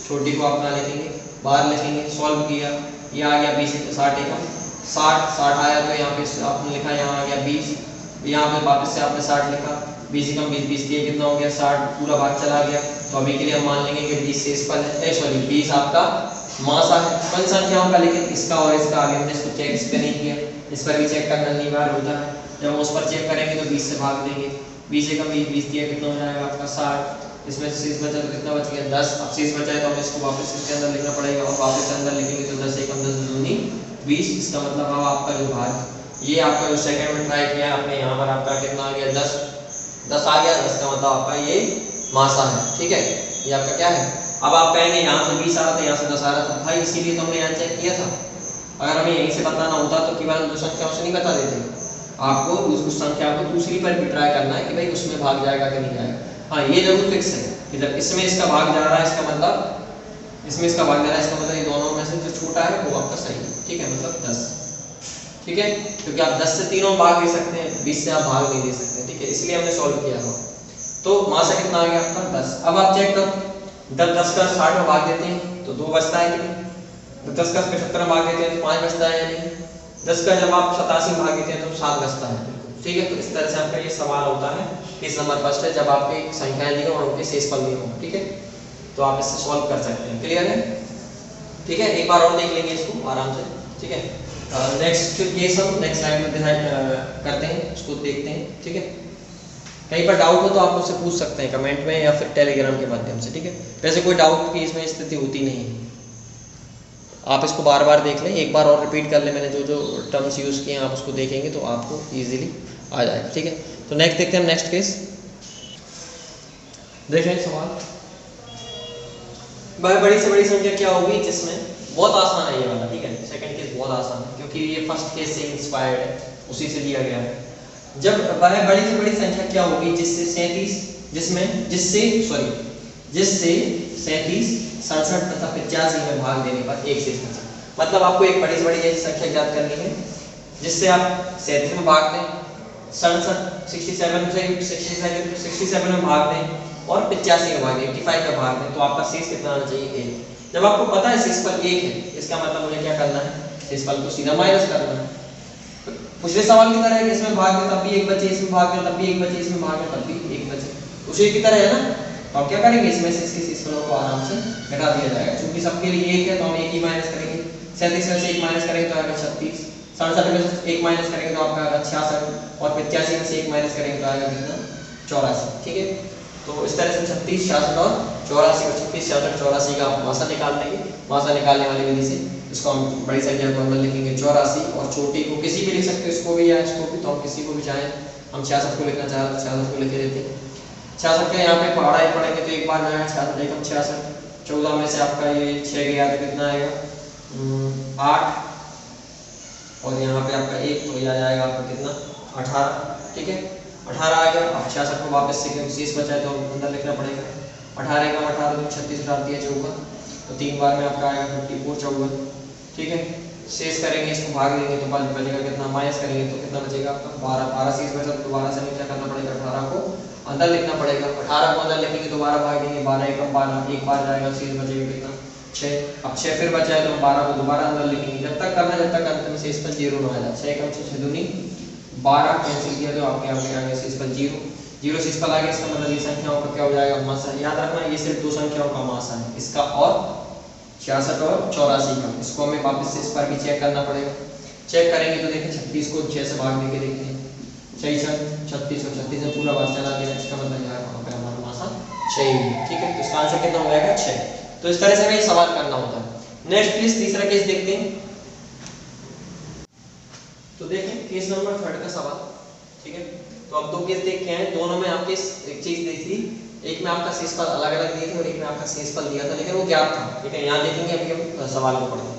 छोटी को आप ना लिखेंगे, बाहर लिखेंगे, सॉल्व किया, ये आ गया 20 × 60 का 60 आया तो यहाँ पे आपने लिखा, यहाँ आ गया 20, यहाँ पे वापस से आपने 60 लिखा, 20 कम 20 किया कितना हो गया, 60, पूरा भाग चला गया। तो अभी के लिए हम मान लेंगे कि 20 शेषफल है, सॉरी 20 आपका मासा है। कौन संख्याओं का, लेकिन इसका और इसका आगे हमने इसको चेक इस पर नहीं किया, इस पर भी चेक करना अनिवार्य होता है। जब हम उस पर चेक करेंगे तो 20 से भाग देंगे, 20 कम 20 किया कितना हो जाएगा आपका 60, इसमें से शेष बचा तो कितना बच गया 10। अब शेष बचा है तो हमें इसको वापस इसके अंदर लिखना पड़ेगा और वापस अंदर लिखेंगे तो 10 कम 10 दूनी 20। इसका मतलब अब आपका जो भाग, ये आपका जो सेकंड में ट्राई किया आपने, यहाँ पर आपका कितना आ गया 10 आ गया, 10 का मतलब आपका ये मासा है, ठीक है, ये आपका क्या है। अब आप कहेंगे यहाँ से 20 आ रहा था, यहाँ से 10 आ रहा था, भाई इसीलिए तो हमने यहाँ चेक किया था। अगर हमें यहीं से बताना होता तो केवल हम दो संख्याओं से नहीं बता देते, आपको उस संख्या को दूसरी पर भी ट्राई करना है कि भाई उसमें भाग जाएगा कि नहीं जाएगा। हाँ ये जरूर फिक्स है कि जब इसमें इसका भाग जा रहा है, इसका मतलब इसमें इसका भाग जा रहा है, इसका मतलब ये दोनों में से जो छोटा है वो आपका सही है, ठीक है, मतलब 10, ठीक है। क्योंकि आप 10 से तीनों भाग दे सकते हैं, 20 से आप भाग नहीं दे सकते, ठीक है, इसलिए हमने सॉल्व किया था। तो मासा कितना आ गया आपका 10। अब आप चेक करो, जब 10 का 60 में भाग देते हैं तो 2 बचता है कि नहीं, तो 10 का 75 में भाग देते हैं तो 5 बचता है या नहीं, 10 का जब आप 87 में भाग देते हैं तो 7 बचता है, ठीक है। तो इस तरह से आपका ये सवाल होता है। इस नंबर फर्स्ट है जब आपकी संख्याएं दी हो और उनके शेषफल दिए हो, ठीक है, तो आप इससे सॉल्व कर सकते हैं। क्लियर है, ठीक है, एक बार और देख लेंगे इसको आराम से, ठीक है। नेक्स्ट केस हम नेक्स्ट स्लाइड में डिसाइड करते हैं, उसको देखते हैं, ठीक है। कहीं पर डाउट हो तो आप मुझसे पूछ सकते हैं कमेंट में या फिर टेलीग्राम के माध्यम से, ठीक है। वैसे कोई डाउट की इसमें स्थिति होती नहीं है, आप इसको बार बार देख लें, एक बार और रिपीट कर लें, मैंने जो जो टर्म्स यूज़ किए हैं आप उसको देखेंगे तो आपको ईजिली आ जाएगा, ठीक है। तो नेक्स्ट देखते हैं हम नेक्स्ट केस, देखें सवाल, बड़ी से बड़ी संख्या क्या होगी जिसमें, बहुत आसान है ये वाला, ठीक है, सेकंड केस बहुत आसान है क्योंकि ये फर्स्ट केस से इंस्पायर्ड है, उसी से लिया गया है। जब वह बड़ी से बड़ी संख्या क्या होगी जिससे 37, 67 तथा 85 में भाग देने पर एक शेष बचा। मतलब आपको एक बड़ी से बड़ी ऐसी संख्या ज्ञात करनी है जिससे आप 37 में भाग दें, 67 में भाग दें और 85 में भाग दें, 85 में भाग दें, तो आपका शेष कितना आना चाहिए 1। जब आपको पता है शेषफल 1 है, इसका मतलब मुझे क्या करना है, शेषफल को सीधा माइनस करना है। पिछले सवाल की तरह है कि इसमें भाग में तब भी 1 बचे, इसमें भाग में तब भी 1 बचे, इसमें भाग में तब भी 1 बचे, उसी की तरह है ना। तो आप क्या करेंगे, इसमें से इसके शेषफलों को आराम से घटा दिया जाएगा, क्योंकि सबके लिए 1 है तो हम 1 ही माइनस करेंगे। 37 में से 1 माइनस करेंगे तो आएगा 36, 67 में से 1 माइनस करेंगे तो आपका आएगा 66 और 85 में से 1 माइनस करेंगे तो आएगा कितना 84, ठीक है। तो इस तरह से 36, 66 और 84 और 36, 66, 84 का आप मासा निकाल लेंगे। मासा निकालने वाली विधि से इसको हम बड़ी संख्या को अंदर लिखेंगे 84 और छोटी को किसी भी लिख सकते हो, इसको भी या इसको भी, तो हम किसी को भी चाहें, हम 66 को लिखना चाह रहे हैं 66 को लिख देते हैं। 66 का यहाँ पे पढ़ाई पढ़ेंगे तो एक बार में आएगा 66 एकम 66, 14 में से आपका ये 6 गया तो कितना आएगा 8 और यहाँ पे आपका 1, तो ये आ जाएगा आपका कितना 18, ठीक है 18 आ गया। अब 66 को वापस से क्योंकि शेष बचा है तो अंदर लिखना पड़ेगा। 18 का 18 तो 36 डाल दिया 54, तो 3 बार में आपका आएगा 54 54, ठीक है। शेष करेंगे इसको भाग देंगे तो बचेगा कितना, माइनस करेंगे तो कितना बचेगा आपका 12, 12 शेष बचा तो दोबारा से क्या करना पड़ेगा, 18 को अंदर लिखना पड़ेगा। 18 को अंदर लिखेंगे तो 12 भाग देंगे, 12 एकम 12, एक बार जाएगा, शेष बचेगा कितना 6। अब 6 फिर बचा है तो 12 को दोबारा अंदर लिखेंगे, जब तक करना जब तक अंत में शेष पर 0 ना आ जाए। 6 कम 6 दूनी 12 कैंसिल किया तो आपके यहाँ पे आ गया शेष पर 0, 0 शेष पर आ गया। इसका मतलब ये संख्याओं का क्या हो जाएगा, मासा। याद रखना ये सिर्फ दो संख्याओं का मासा है, इसका और 66 और 84 का। इसको हमें वापस से इस पर भी चेक करना पड़ेगा। चेक करेंगे तो देखिए 36 को 6 से भाग देके देखते हैं, 6 36 और 36 से पूरा बात चला दिया, इसका मतलब यार वहाँ पे हमारा मासा 6 ही है, ठीक है। तो इसका आंसर कितना हो जाएगा 6। तो इस तरह से हमें सवाल करना होता है। नेक्स्ट प्लीज तीसरा केस देखते हैं। तो देखें केस नंबर 3 का सवाल, ठीक है। तो अब दो केस देख के आए, दोनों में आपके एक चीज दी थी, एक में आपका शेषफल अलग अलग दिए थे और एक में आपका शेषफल दिया था, लेकिन वो ज्ञात था, ठीक है। यहाँ देखेंगे अभी हम सवाल को पढ़ेंगे।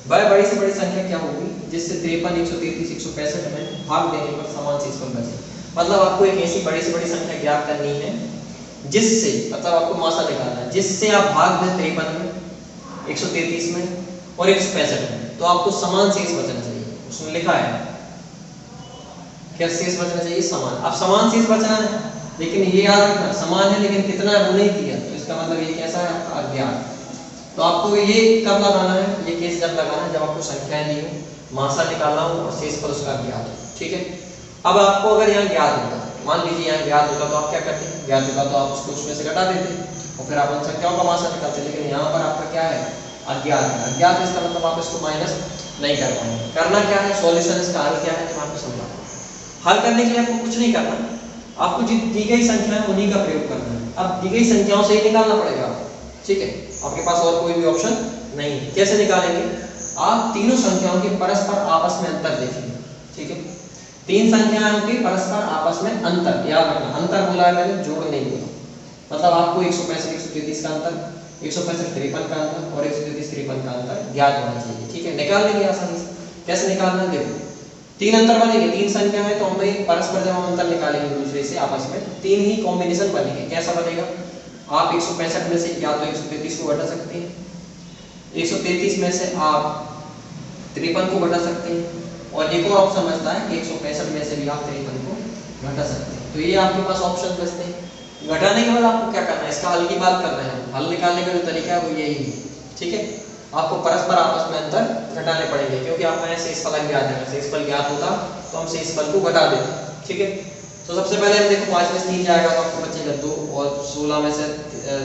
वह बड़ी से बड़ी संख्या क्या होगी जिससे 53, 133, 165 में भाग देने पर समान शेषफल बचे। मतलब आपको एक ऐसी बड़ी से बड़ी संख्या ज्ञात करनी है जिससे, मतलब आपको मासा निकालना है, जिससे आप भाग दें 53 में, 133 में और 165 में, तो आपको समान शेष बचना चाहिए। उसमें लिखा है क्या शेष बचना चाहिए, समान। अब समान शेष बचना है, लेकिन ये याद रखना समान है लेकिन कितना है वो नहीं दिया, तो इसका मतलब ये कैसा है आपका अज्ञात। तो आपको ये कब लगाना है, ये केस जब लगाना है जब आपको संख्याएं दी हो, मासा निकालना हो और शेषफल उसका ज्ञात हो, ठीक है। अब आपको अगर यहाँ ज्ञात होता, मान लीजिए यहाँ ज्ञात होता तो आप क्या करते, ज्ञात होता तो आप उसको उसमें से घटा देते और फिर आप उन संख्याओं का मासा निकालते। लेकिन यहाँ पर आपका क्या है, अज्ञात है। अज्ञात इसका मतलब आप इसको माइनस नहीं कर पाएंगे। करना क्या है, सॉल्यूशन इसका हल क्या है, तो आपको समझा। हल करने के लिए आपको कुछ नहीं करना, आपको जो दी गई संख्या है उन्हीं का प्रयोग करना है। अब दी गई संख्याओं से ही निकालना पड़ेगा आपको, ठीक है। आपके पास और कोई भी ऑप्शन नहीं है। कैसे निकालेंगे, आप तीनों संख्याओं के परस्पर आपस में अंतर देखेंगे, ठीक है। तीन संख्याओं के परस्पर आपस में अंतर, याद रखना अंतर बोला है मैंने, जोड़ नहीं बोला। मतलब आपको 165, 133 का अंतर, 165, 53 का अंतर और 133, 53 का अंतर ज्ञात होना चाहिए, ठीक है। निकाल लेंगे आसानी से। कैसे निकालना है, देखो तीन अंतर बनेंगे, तीन संख्या है तो हमें परस्पर जब हम अंतर निकालेंगे दूसरे से आपस में, तो तीन ही कॉम्बिनेशन बनेंगे। कैसा बनेगा, आप 165 में से या तो 133 को घटा सकते हैं, 133 में से आप 53 को घटा सकते हैं, और एक और ऑप्शन बचता है कि 165 में से भी आप 53 को घटा सकते हैं। तो ये आपके पास ऑप्शन बचते हैं। घटाने के बाद आपको क्या करना है, इसका हल की बात कर रहे हैं। हल निकालने का जो तरीका है वो यही है, ठीक है। आपको परस्पर आपस में अंतर घटाने पड़ेंगे, क्योंकि आपका यहाँ शेषफल ज्ञात है। शेषफल ज्ञात होता तो हम शेषफल को घटा देते, ठीक है। तो सबसे पहले हम देखो 5 में से 3 जाएगा तो आपको बचेगा 2, और 16 में से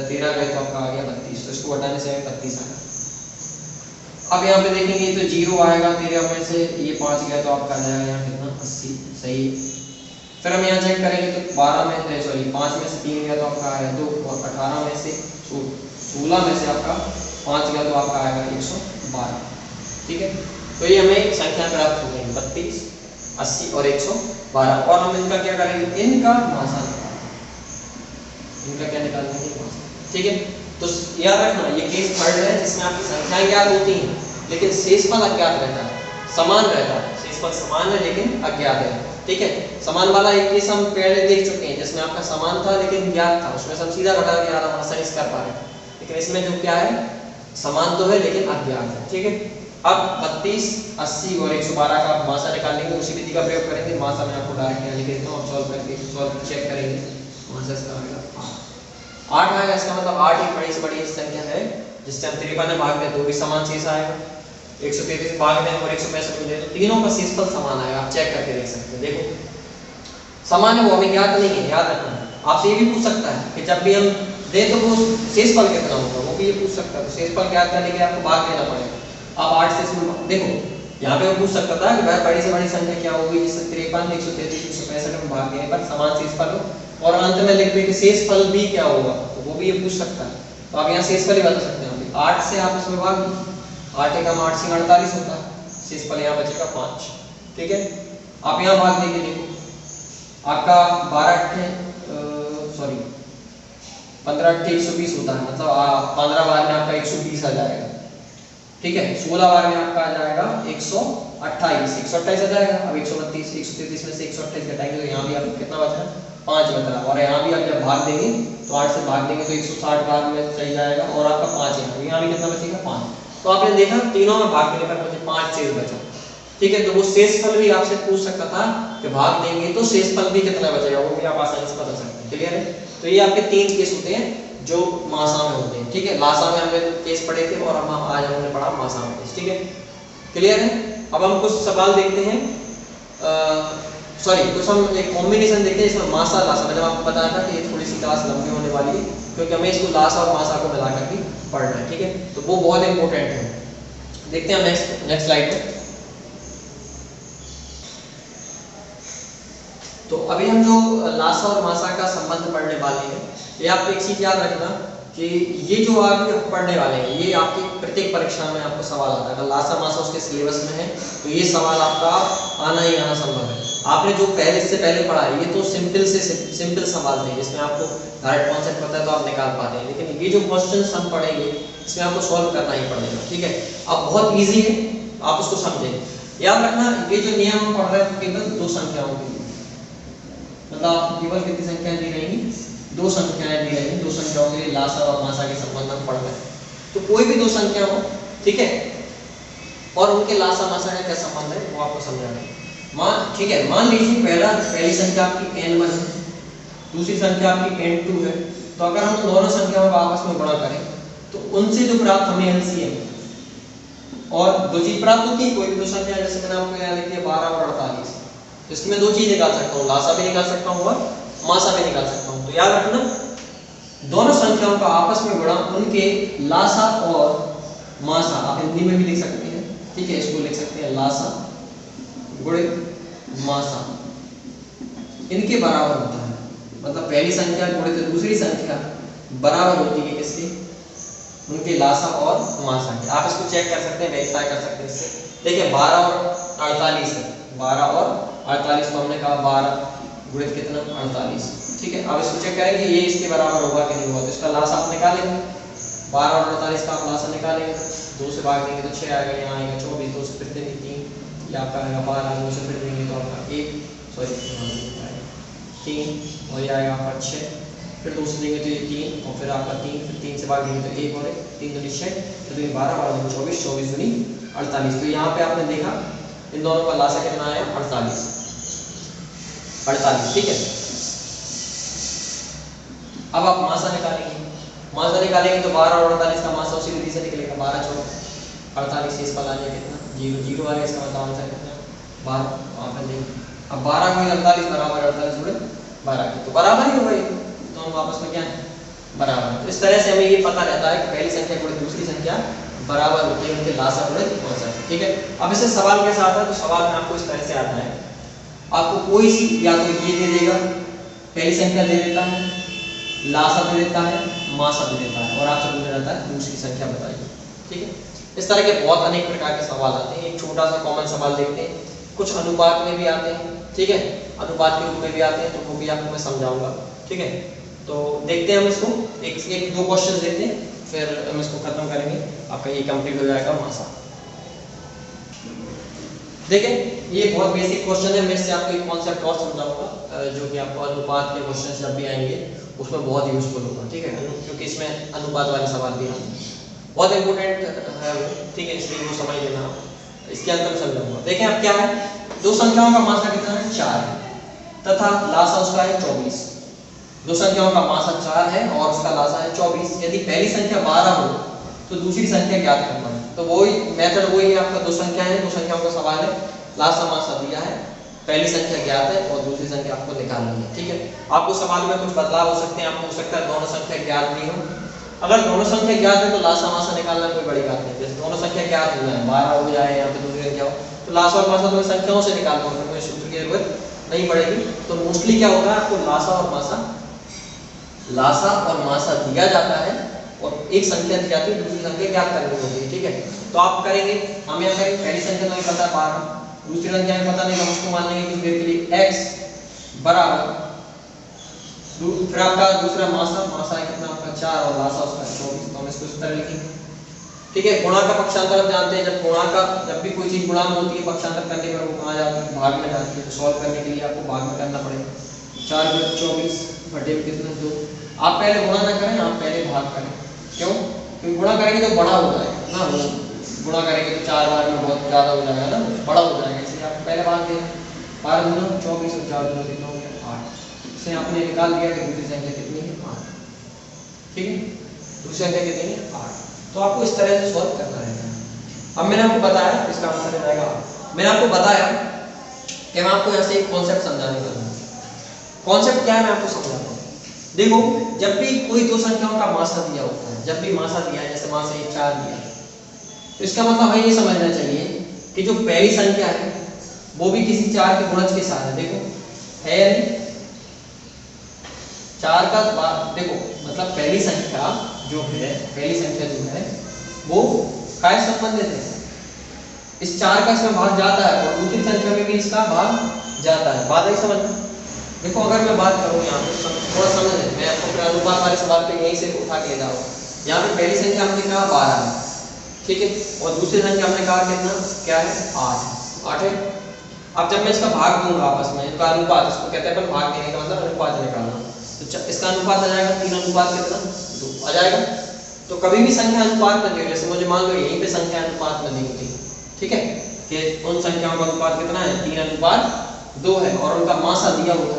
13 गए तो आपका आ गया 32, तो इसको घटाने से 32 आएगा। अब यहाँ पे देखेंगे तो 0 आएगा, 13 में से ये 5 गया तो आपका आ जाएगा यहाँ कितना 80, सही। फिर हम यहाँ चेक करेंगे तो 12 में सॉरी 5 में से 3 गया तो आपका आएगा 2, और 18 में से 16 में से आपका 5 गया तो आपका आएगा 112, ठीक है। तो ये हमें संख्या प्राप्त हो गई 32, 80 और 112। और हम इनका क्या करेंगे, इनका मासा निकालेंगे, इनका क्या निकालेंगे, मासा, ठीक है। तो याद रखना ये केस 3 है जिसमें आपकी संख्याएं ज्ञात होती हैं लेकिन शेषफल अज्ञात रहता है, समान रहता है। शेषफल समान है लेकिन अज्ञात है, ठीक है। समान वाला एक केस हम पहले देख चुके हैं जिसमें आपका समान था लेकिन ज्ञात था, उसमें सब सीधा घटा के आराम आसानी से कर पा रहे हैं। लेकिन इसमें जो क्या है, समान तो है लेकिन अज्ञात है, ठीक है। अब 32, 80 और 112 का मासा निकालेंगे, उसी विधि का प्रयोग करेंगे। मासा मैं आपको डायरेक्ट यहाँ लिख देता हूँ, सॉल्व करके सॉल्व चेक करेंगे। मासा इसका आएगा 8 आएगा। इसका मतलब 8 एक बड़ी से बड़ी संख्या है जिससे हम 53 में भाग दें तो भी समान शेष आएगा। 133 भाग दें और 165 में दें तो तीनों का शेषफल समान आएगा। आप चेक करके देख सकते हैं, देखो समान है, वो हमें ज्ञात नहीं है। याद रखना आपसे ये भी पूछ सकता है कि जब भी हम दे तो वो शेषफल कितना होगा, वो भी ये पूछ सकता है। तो शेषफल ज्ञात करने के लिए आपको भाग देना पड़ेगा। अब 8 से इसमें देखो यहाँ पे वो पूछ सकता था कि भाई बड़ी से बड़ी संख्या क्या होगी जिससे 53, 133, 165 में भाग देने पर समान शेषफल हो, और अंत में लिख दे कि शेषफल भी क्या होगा, तो वो भी ये पूछ सकता है। तो आप यहाँ शेषफल ही बता सकते हैं। 8 से आप इसमें भाग 8 एकम 8 से 48 होता है, शेषफल यहाँ बचेगा 5, ठीक है। आप यहाँ भाग देंगे, देखो आपका 15 8 120 होता है, मतलब 15 बार में आपका 120 आ जाएगा, ठीक है। 16 बार में आपका आ जाएगा 180, 28, 128 आ जाएगा। अब 132, 133 में से 128 घटाएंगे तो यहाँ भी आपको कितना बच रहा है, 5 बच रहा है। और यहाँ भी आप जब भाग देंगे तो 8 से भाग देंगे तो 160 भाग में चल जाएगा और आपका 5 है, यहाँ भी कितना बचेगा, 5। तो आपने देखा तीनों में भाग देने पर मुझे 5 शेष बचा। ठीक है, तो वो शेषफल भी आपसे पूछ सकता था कि भाग देंगे तो शेषफल भी कितना बचेगा, वो भी आप आसानी से बता सकते हैं। क्लियर है? तो ये आपके 3 केस होते हैं जो मासा में होते हैं। ठीक है, लासा में हमने केस पढ़े थे और हम आज हमने पढ़ा मासा में केस। ठीक है, क्लियर है? अब हम कुछ सवाल देखते हैं, कुछ हम एक कॉम्बिनेशन देखते हैं इसमें मासा लासा। मैंने आपको बताया था कि ये थोड़ी सी क्लास लंबी होने वाली है क्योंकि हमें इसको लासा और मासा को मिलाकर भी पढ़ना है। ठीक है, तो वो बहुत इंपॉर्टेंट है। देखते हैं नेक्स्ट स्लाइड में। तो अभी हम जो लासा और मासा का संबंध पढ़ने वाले हैं, ये आप एक चीज याद रखना कि ये जो आप पढ़ने वाले हैं ये आपकी प्रत्येक परीक्षा में आपको सवाल आता है। अगर लासा मासा उसके सिलेबस में है तो ये सवाल आपका आना ही आना संभव है। आपने जो इससे पहले पढ़ा है ये तो सिंपल सवाल थे, जिसमें आपको डायरेक्ट कॉन्सेप्ट पता है तो आप निकाल पाते हैं, लेकिन ये जो क्वेश्चन हम पढ़ेंगे इसमें आपको सॉल्व करना ही पड़ेगा। ठीक है, अब बहुत ईजी है, आप उसको समझें। याद रखना ये जो नियम हम पढ़ रहे हैं केवल 2 संख्याओं के लिए, मतलब आपको केवल कितनी संख्याएं दी रहेंगी, 2 संख्याएं दी रहेंगी। 2 संख्याओं के लिए लासा और मासा के संबंध हम पढ़ रहे हैं। तो कोई भी 2 संख्या हो, ठीक है, और उनके लासा मासा का क्या संबंध है वो आपको समझाना है। ठीक है, मान लीजिए पहली संख्या आपकी n1 है, दूसरी संख्या आपकी n2 है। तो अगर हम दोनों संख्याओं का आपस में गुणा करें तो उनसे जो प्राप्त हमें एलसीएम और दो चीज प्राप्त होती है। कोई भी 2 संख्या, जैसे मैंने आपको यहाँ लिख दिया 12 और 48, तो इसमें 2 चीज निकाल सकता हूँ, लासा भी निकाल सकता हूँ और मासा भी निकाल सकता हूँ। तो याद रखना दोनों संख्याओं का आपस में गुणा उनके लासा और मासा, आप हिंदी में भी लिख सकते हैं। ठीक है, इसको लिख सकते हैं लासा गुणित मासा, इनके बराबर होता है। मतलब पहली संख्या गुणित दूसरी संख्या बराबर होती है किसके, उनके लासा और मासा के। आप इसको चेक कर सकते हैं, वेरीफाई कर सकते हैं इससे। देखिए 12 और 48 है, 12 और 48 को हमने कहा 12 गुणित कितना, 48। ठीक है, अब इसको चेक करेंगे ये इसके बराबर होगा कि नहीं होगा, तो इसका लासा आप निकालेंगे। 12 और 48 का आप लासा निकालेंगे, 2 से भाग देंगे तो 6 आएगा, यहाँ आएगा 24, 2 से फिर देंगे 3, ये आपका आएगा 12, 2 से फिर देंगे तो आपका 1, 3, और ये आएगा आपका 6, फिर 2 से देंगे तो ये 3, और फिर आपका 3, फिर 3 से भाग देंगे तो 1 और 3 दूनी 6, तो 12, 12 दूनी 24, 24 दूनी 48। तो यहाँ पे आपने देखा इन दोनों का लासा कितना आया, 48। ठीक है, अब आप मासा निकालेंगे। मासा निकालेंगे तो 12 और 48 का मासा उसी विधि से निकलेगा, 12 छोड़ 48 से इस पर आ जाएगा कितना, 0 0 आ गया। इसका मतलब आंसर कितना, 12। वहाँ पर देखिए अब 12 गुणित 48 बराबर 48 गुणित 12 के, तो बराबर ही होगा ये, तो हम आपस में क्या है, बराबर है। तो इस तरह से हमें ये पता रहता है कि पहली संख्या गुणित दूसरी संख्या बराबर होती है उनके लासा गुणित मासा। ठीक है, अब इससे सवाल कैसा आता है, तो सवाल में आपको इस तरह से आता है, आपको कोई सी या तो ये दे देगा, पहली संख्या दे देता है, लासा दे देता है, मासा दे देता है, और आपसे पूछा जाता है दूसरी संख्या बताइए। ठीक है, इस तरह के बहुत अनेक प्रकार के सवाल आते हैं। एक छोटा सा कॉमन सवाल देखते हैं, कुछ अनुपात में भी आते हैं। ठीक है, अनुपात के रूप में भी आते हैं, तो वो भी आपको मैं समझाऊंगा। ठीक है, तो देखते हैं हम इसको, एक 2 क्वेश्चन देखते हैं, फिर हम इसको खत्म करेंगे, आपका ये कंप्लीट हो जाएगा मासा। देखिए ये बहुत बेसिक क्वेश्चन है, मैं इससे आपको एक कॉन्सेप्ट और समझाऊंगा जो कि आपको अनुपात के क्वेश्चन जब भी आएंगे उसमें बहुत यूजफुल होगा। ठीक है, क्योंकि इसमें अनुपात वाले सवाल भी आते हैं, बहुत इंपॉर्टेंट है वो। ठीक है, इसलिए वो समझ लेना, इसके अंदर मैं समझाऊंगा। देखें अब क्या है, 2 संख्याओं का मासा कितना है, 4 है, तथा लासा उसका है 24। 2 संख्याओं का मासा 4 है और उसका लासा है 24। यदि पहली संख्या 12 हो तो दूसरी संख्या ज्ञात करना है। तो वही मेथड वही है आपका, 2 संख्या है, 2 संख्याओं का सवाल है, लासा मासा दिया है, पहली संख्या ज्ञात है और दूसरी संख्या आपको निकालनी है। ठीक है, आपको सवाल में कुछ बदलाव हो सकते हैं, आपको हो सकता है दोनों संख्या ज्ञात नहीं हो। अगर दोनों संख्या ज्ञात है तो लासा मासा निकालना कोई बड़ी बात नहीं। जैसे दोनों संख्या ज्ञात हो जाए, 12 हो जाए या फिर दूसरी संख्या हो, तो लासा और मासा तो संख्याओं से निकालना होगा, कोई सूत्र की जरूरत नहीं पड़ेगी। तो मोस्टली क्या होगा, आपको लासा और मासा दिया जाता है और एक संख्या दी जाती है, दूसरी संख्या ज्ञात करनी होती है। ठीक है, तो आप करेंगे, हम यहाँ करेंगे, पहली संख्या तो हमें पता है 12, दूसरी संख्या हमें पता नहीं, हम उसको मान लेंगे कि के लिए x बराबर, फिर आपका दूसरा मासा है कितना आपका 4 और लासा उसका 24। तो हम इसको इस तरह लिखेंगे, ठीक है। गुणा का पक्षांतर आप जानते हैं, जब भी कोई चीज गुणा में होती है पक्षांतर करने पर वो कहाँ जाती है, भाग में जाती है। तो सॉल्व करने के लिए आपको भाग में करना पड़ेगा। 4 × 24 बटे कितने 2। आप पहले गुणा ना करें, आप पहले भाग करें। क्यों? क्योंकि गुणा करेंगे तो बड़ा हो जाएगा ना, वो गुणा करेंगे तो 4 बार में बहुत ज़्यादा हो जाएगा ना, बड़ा हो जाएगा, इसलिए आप पहले भाग दें। 12 × 24 और 4 × 2 कितना हो गया 8। इससे आपने निकाल दिया कि दूसरी संख्या कितनी है 8। ठीक है, दूसरी संख्या कितनी है 8। तो आपको इस तरह से सॉल्व करना रहेगा। अब मैंने आपको बताया इसका आंसर हो जाएगा। मैंने आपको बताया कि मैं आपको यहाँ से एक कॉन्सेप्ट समझाने वाला हूँ। कॉन्सेप्ट क्या है मैं आपको समझाता हूँ। देखो, जब भी कोई दो संख्याओं का मासा दिया होता है, जब भी मासा दिया है, जैसे मासा 1 4 दिया, तो इसका मतलब हमें ये समझना चाहिए कि जो पहली संख्या है वो भी किसी 4 के गुणज के साथ है। देखो है या नहीं, 4 का देखो मतलब पहली संख्या जो है वो काय संबंधित है, इस 4 का इसमें भाग जाता है और दूसरी संख्या में भी इसका भाग जाता है। बात है समझना। देखो अगर मैं बात करूँ यहाँ पे थोड़ा समझ है, मैं आपको अपने अनुपात वाले सवाल पे यहीं से उठा के ले जाऊँ। यहाँ पे पहली संख्या हमने कहा 12 है, ठीक है, और दूसरी संख्या हमने कहा कितना क्या है 8 है। अब जब मैं इसका भाग दूंगा आपस में, इसका अनुपात, इसको कहते हैं अपन भाग देने का मतलब अनुपात निकालना, तो इसका अनुपात आ जाएगा 3 अनुपात कितना 2 आ जाएगा। तो कभी भी संख्या अनुपात में दी, जैसे मुझे मान लो यहीं पे संख्या अनुपात में दी होती, ठीक है, कि उन संख्याओं का अनुपात कितना है 3 अनुपात 2 है और उनका मासा दिया होता,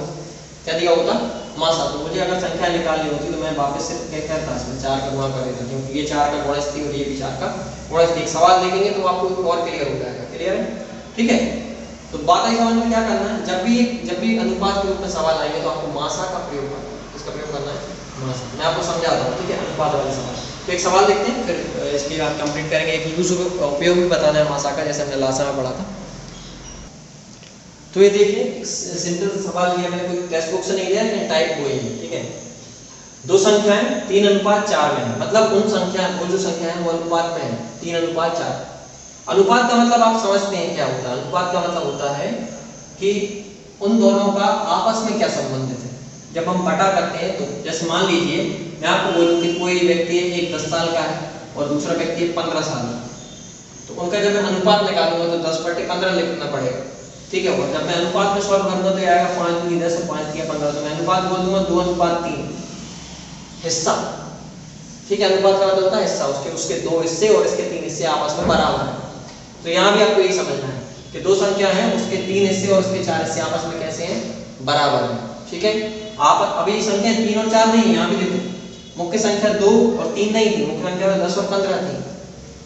क्या दिया होता मासा। तो मुझे अगर संख्या निकालनी होती तो मैं वापस से क्या करता, इसमें 4 का गुणा कर देता, क्योंकि ये 4 का गुणज थी और ये भी 4 का गुणज थी। एक सवाल देखेंगे तो आपको और क्लियर हो जाएगा। क्लियर है, ठीक है। तो बात आई समझ में, क्या करना है, जब भी अनुपात के रूप में सवाल आएंगे तो आपको मासा का प्रयोग करना है। इसका प्रयोग करना है मासा। मैं आपको समझाता हूँ, ठीक है, अनुपात वाले सवाल। तो एक सवाल देखते हैं, फिर इसके बाद कंप्लीट करेंगे। एक यूज उपयोग भी बताना है मासा का, जैसे हमने लासा में पढ़ा था। तो ये देखिए सिंपल सवाल लिया मैंने, कोई टेक्स्ट बुक से नहीं लिया, लेकिन टाइप हुई है, ठीक है। दो संख्याएं 3 अनुपात 4 में है, मतलब वो जो संख्या है वो अनुपात में है 3 अनुपात 4। अनुपात का मतलब आप समझते हैं क्या होता है। अनुपात का मतलब होता है कि उन दोनों का आपस में क्या संबंधित है। जब हम बटा करते हैं तो जैसे मान लीजिए मैं आपको बोलूं कि कोई व्यक्ति एक 10 साल का है और दूसरा व्यक्ति 15 साल का, तो उनका जब मैं अनुपात निकालूंगा तो 10/15 लिखना पड़ेगा, ठीक है। और जब मैं अनुपात में सॉल्व करूंगा तो आएगा 5 दूनी 10 और 5 तिया 15, तो मैं अनुपात बोल दूंगा 2:3 हिस्सा, ठीक है। अनुपात का मतलब होता है हिस्सा, उसके 2 हिस्से और इसके 3 हिस्से आपस में बराबर है। तो यहाँ भी आपको यही समझना है कि दो संख्या है, उसके 3 हिस्से और उसके 4 हिस्से आपस में कैसे हैं, बराबर है, ठीक है। आप अभी संख्या 3 और 4 नहीं है, यहाँ भी देखो मुख्य संख्या 2 और 3 नहीं थी, मुख्य संख्या 10 और 15 थी,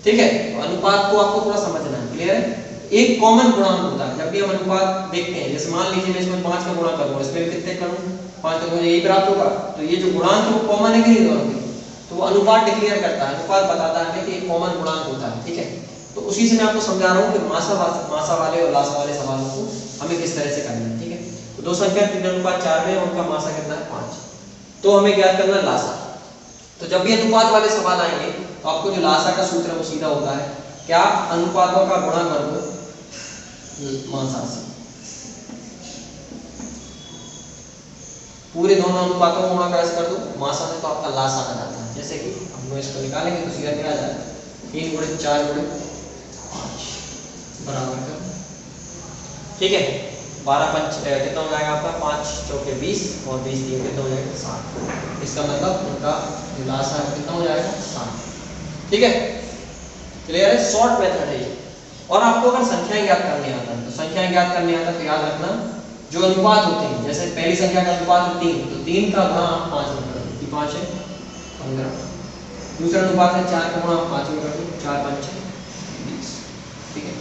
ठीक है। तो अनुपात को आपको थोड़ा समझना है। क्लियर है। एक कॉमन गुणांक होता है जब भी हम अनुपात देखते हैं। जैसे मान लीजिए मैं इसमें 5 का गुणा करूंगा, इसमें भी कितने करूं 5 का, मुझे यही प्राप्त होगा। तो ये जो गुणांक है वो कॉमन है कि नहीं दोनों के, तो वो अनुपात डिक्लेयर करता है, अनुपात बताता है कि एक कॉमन गुणांक होता है, ठीक है। तो उसी से मैं आपको समझा रहा हूँ कि मासा वाले और लासा वाले सवालों को हमें किस तरह से करना है, ठीक है। तो दो संख्या 3 अनुपात 4 में, उनका मासा कितना है 5, तो हमें ज्ञात करना है लासा। तो जब भी अनुपात वाले सवाल आएंगे तो आपको जो लासा का सूत्र है वो सीधा होता है क्या, अनुपातों का गुणा कर दो मासा से, पूरे दोनों अनुपातों को गुणा कैसे कर दो मासा से, तो आपका लासा आ जाता है। जैसे कि हम लोग इसको निकालेंगे तो सीधा क्या आ जाएगा 3 × 4 × 5 बराबर कर, ठीक है। 12 5 कितना हो जाएगा आपका 5 चौके 20 और 20 3 कितना हो जाएगा 60। इसका मतलब उनका लासा कितना हो जाएगा 60, ठीक है। क्लियर है, शॉर्ट मेथड है ये। और आपको अगर संख्याएं ज्ञात करनी आता है तो संख्याएं ज्ञात करनी आता है तो याद रखना जो अनुपात होते हैं, जैसे पहली संख्या का अनुपात 3, तो 3 का गुणा आप 5 में कर दो, 5 है 15। दूसरा अनुपात है 4 का गुणा आप 5 में कर दो, 4 5 20, ठीक है।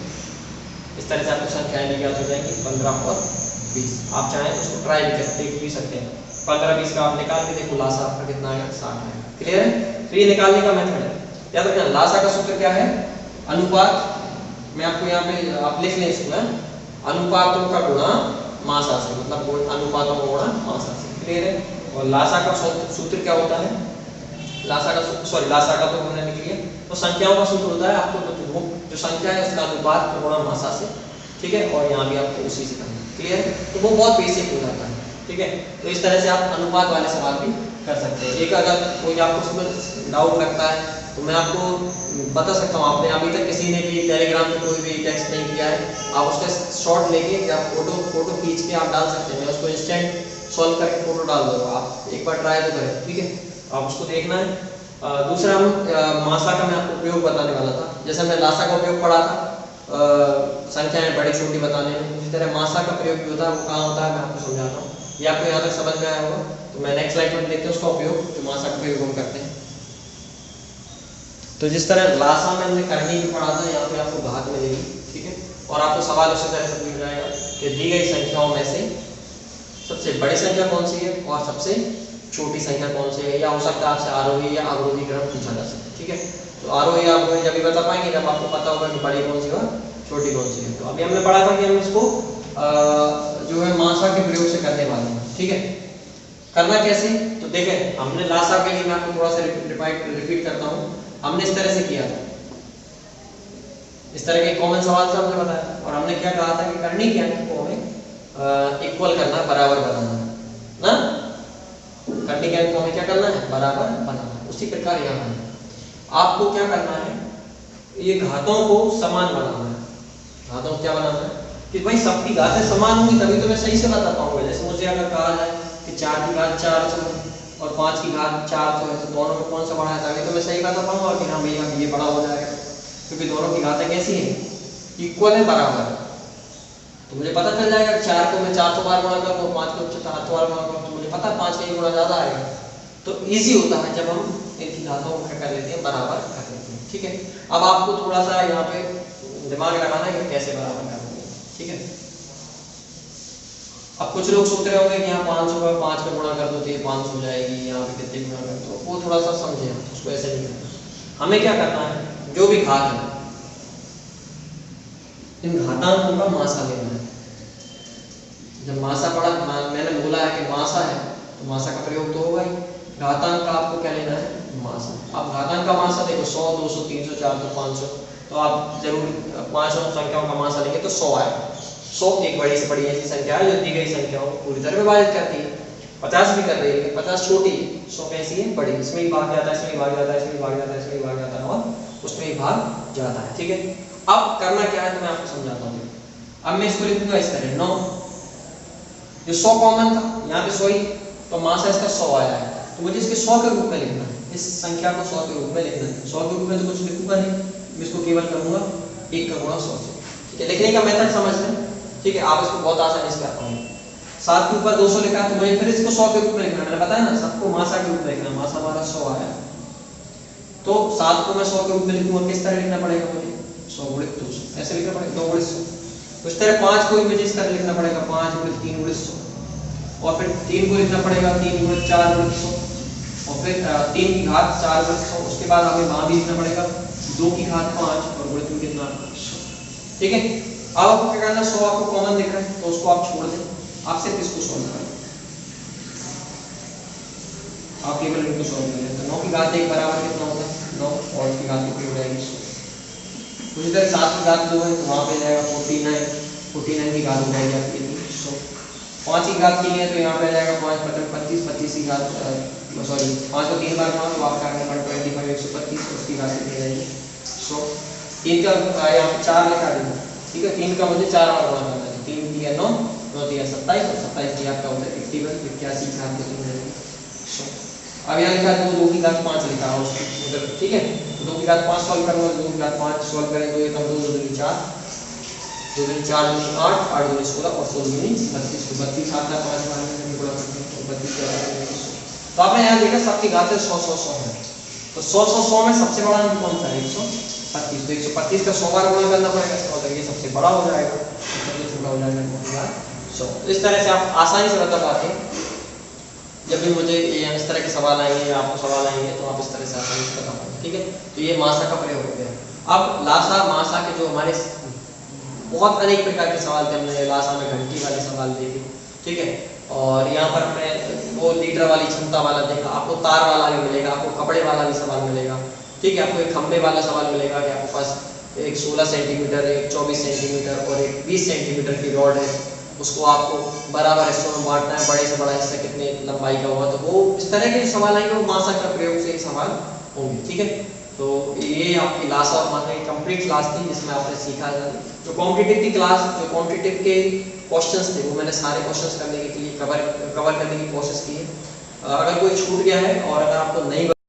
इस तरह से आपको संख्याएं भी ज्ञात हो जाएंगी 15 और 20। आप चाहें तो उसको ट्राई भी देख भी सकते हैं। 15 20 का आप निकाल के देखो, लासा आपका कितना आएगा 60 आएगा। क्लियर है। तो ये निकालने का मेथड है, याद रखना। लासा का सूत्र क्या है, अनुपात, मैं आपको यहाँ पे आप लिख लें इसको, अनुपातों का गुणा मासा से, मतलब अनुपातों का गुणा मासा से। क्लियर है। और लासा का सूत्र क्या होता है, लासा का तो हमने लिख लिया। तो संख्याओं का सूत्र होता है आपको जो संख्या है उसका अनुपात का गुणा मासा से, ठीक है। और यहाँ भी आपको उसी से करना। क्लियर है। तो वो बहुत बेसिक हो जाता है, ठीक है। तो इस तरह से आप अनुपात वाले सवाल भी कर सकते हैं। एक अगर कोई आपको उसमें डाउट लगता है तो मैं आपको बता सकता हूँ, आपने अभी तक किसी ने भी टेलीग्राम पे कोई भी टेक्स्ट नहीं किया है, आप उसका शॉट लेके या फोटो खींच के आप डाल सकते हैं। मैं उसको इंस्टेंट सॉल्व करके फोटो डाल दूंगा, आप एक बार ट्राई तो करें, ठीक है। आप उसको देखना है। दूसरा हम मासा का मैं आपको प्रयोग बताने वाला था। जैसे हमने लासा का उपयोग पढ़ा था संख्याएं बड़ी छोटी बताने में, उसी तरह मासा का प्रयोग भी होता है। वो कहाँ होता है मैं आपको समझाता हूँ, ये आपको यहाँ तक समझ में आया होगा। तो मैं नेक्स्ट स्लाइड में देखते हैं उसका उपयोग, जो मासा का प्रयोग हम करते हैं। तो जिस तरह लासा में हमने करनी भी पढ़ा था, यहाँ पे आपको घात मिलेगी, ठीक है। और आपको सवाल उसी तरह से पूछ जाएगा कि दी गई संख्याओं में से सबसे बड़ी संख्या कौन सी है और सबसे छोटी संख्या कौन सी है, या हो सकता है आपसे आरोही या अवरोही क्रम पूछा जा सकता है, ठीक है। तो आरोही या अवरोही जब भी बता पाएंगे जब आपको पता होगा कि बड़ी कौन सी और छोटी कौन सी है। तो अभी हमने पढ़ा था कि हम इसको जो है मासा के प्रयोग से करने वाले हैं, ठीक है। करना कैसे, तो देखें हमने लासा के लिए मैं आपको थोड़ा सा रिपीट करता हूँ। हमने इस तरह से किया था, इस तरह के कॉमन सवाल से हमने बताया, और हमने क्या कहा था कि करनी क्या है, को हमें इक्वल करना, बराबर बनाना ना। करनी क्या है, को हमें क्या करना है, बराबर बनाना। उसी प्रकार यहाँ है, आपको क्या करना है, ये घातों को समान बनाना है। घातों को क्या बनाना है कि भाई सबकी घातें समान होंगी तभी तो मैं सही से बता पाऊंगा। जैसे मुझे अगर कहा जाए कि 4 की घात 400 है और 5 की घात 400 है, तो दोनों में कौन सा बड़ा है, तभी तो मैं सही बता पाऊंगा कि हाँ भैया ये बड़ा हो जाएगा, क्योंकि दोनों की घातें कैसी है, इक्वल है, बराबर। तो मुझे पता चल जाएगा 4 को मैं 400 बार गुणा करूँ, 5 को 700 बार गुणा करूँ, तो मुझे पता है 5 का ही गुणा ज्यादा आएगा। तो इजी होता है जब हम इनकी घातों को क्या कर लेते हैं, बराबर कर लेते हैं, ठीक है। अब आपको थोड़ा सा यहाँ पे दिमाग लगाना है कि कैसे बराबर करेंगे, ठीक है। अब कुछ लोग सोच रहे होंगे कि यहाँ 500 का 5 का गुणा कर दो तो ये 500 हो जाएगी, यहाँ पे कितने गुणा कर दो, वो थोड़ा सा समझे, उसको ऐसे नहीं करना। हमें क्या करना है, जो भी घात है इन घातांकों का मासा लेना है। जब मासा पढ़ा, मैंने बोला है कि मासा है तो मासा का प्रयोग तो होगा ही। घातांक का आपको क्या लेना है, मासा। अब घातांक का मासा देखो 100, 200, 300, 400, 500, तो आप जरूर 5 संख्याओं का मासा लेंगे तो 100 आएगा। 100 एक बड़ी से बड़ी ऐसी संख्या है जो दी गई संख्याओं को पूरी तरह विभाजित करती है। 50 भी कर रही है, 50 छोटी है, 100 कैसी है, बड़ी। इसमें ही भाग जाता है, इसमें ही भाग जाता है, इसमें ही भाग जाता है, इसमें ही भाग जाता है और उसमें ही भाग जाता है, ठीक है। अब करना क्या है तो मैं आपको समझाता हूँ। अब मैं इसको लिखूंगा इस तरह 9, जो 100 कॉमन था यहाँ पे 100 ही, तो मासा इसका 100 आया है, तो मुझे इसके 100 के रूप में लिखना है, इस संख्या को 100 के रूप में लिखना है। 100 के रूप में तो कुछ लिखूंगा नहीं, मैं इसको केवल करूंगा 1 का गुणा 100 से, ठीक है। लिखने का मेथड समझ लें, ठीक है, आप इसको बहुत आसानी से कर पाएंगे। 7 के ऊपर 200 लिखा है तो मुझे फिर इसको 100 के रूप में लिखना है। मैंने बताया ना सबको मासा के रूप में लिखना है, मासा हमारा 100 आया, तो 7 को मैं 100 के रूप में लिखूंगा, किस तरह लिखना पड़ेगा मुझे, 100 गुणित 200 ऐसे लिखना पड़ेगा, 2 गुणित 100। तो इस तरह 5 को भी मुझे इस तरह लिखना पड़ेगा, 5 गुणित 3 गुणित 100, और फिर 3 को लिखना पड़ेगा 3 गुणित 4 गुणित 100, और फिर 3 की घात 4 गुणित 100। उसके बाद हमें वहां भी लिखना पड़ेगा 2 की घात 5 और गुणित में कितना 100, ठीक है। अब आपको क्या करना है, 100 आपको कॉमन दिख रहा है तो उसको आप छोड़ दें, आप सिर्फ इसको सॉल्व करें, आप केवल इनको सॉल्व करें। तो 9 की घात 1 बराबर कितना होगा 9, और इसकी घात कितनी हो जाएगी 100। उसी तरह 7 की घात 2 है तो वहां पे जाएगा 49, 49 की घात हो जाएगी आपकी 100। 5 की घात 3 है तो यहाँ पे जाएगा 5 बटे 25, 25 की घात सॉरी 5 को 3 बार गुणा तो आपका आएगा 125, 125, उसकी घात कितनी जाएगी 100। 3 का यहाँ पे 4 लिखा है, ठीक है, 3 का मुझे 4 बार गुणा करना है, 3 दिया 9, 9 दिया 27, और 27 दिया आपका होता है 81, 81 की घात कितनी जाएगी 100। अब यहाँ लिखा है 2 की घात 5 लिखा है उसको, ठीक है, 2 की घात 5 सॉल्व करूंगा, 2 की घात 5 सॉल्व करें तो ये कम 2 दूनी 4, 2 दूनी 4 दूनी 8, 8 दूनी 16 और 16 दूनी 32, 32 आता है 5 बार में गुणा करते हैं तो 32 के बराबर है 100। तो आपने यहाँ देखा सबकी घातें 100 100 100 है, तो 100 100 100 में सबसे बड़ा अंक कौन सा है 125, तो 125 का 100 बार गुणा करना पड़ेगा, इसका मतलब ये सबसे बड़ा हो जाएगा, सबसे छोटा हो जाएगा 100। तो इस तरह से आप आसानी से बता पाते हैं। जब भी मुझे इस तरह के सवाल आएंगे या आपको सवाल आएंगे तो आप इस तरह से आसानी से बता पाएंगे, ठीक है। तो ये मासा का प्रयोग हो गया। अब लासा मासा के जो हमारे बहुत अनेक प्रकार के सवाल थे, हमने लासा में घंटी वाले सवाल देखे, ठीक है, और यहाँ पर हमने वो लीटर वाली क्षमता वाला देखा, आपको तार वाला भी मिलेगा, आपको कपड़े वाला भी सवाल मिलेगा, ठीक है, आपको एक खंबे वाला सवाल मिलेगा कि आपके पास एक 16 सेंटीमीटर, एक 24 सेंटीमीटर और एक 20 सेंटीमीटर की रॉड है, उसको आपको बराबर हिस्सों में बांटना है, बड़े से बड़ा हिस्सा कितने लंबाई का होगा, तो वो इस तरह के सवाल आएंगे वो मासा का प्रयोग से ही सवाल होंगे, ठीक है। तो ये आपकी लास्ट और मार्किंग कंप्लीट क्लास थी जिसमें आपने सीखा था जो कॉम्पिटिटिव की क्लास, जो कॉम्पिटिटिव के क्वेश्चंस थे वो मैंने सारे क्वेश्चंस करने के लिए कवर करने की कोशिश की है। अगर कोई छूट गया है और अगर आपको नहीं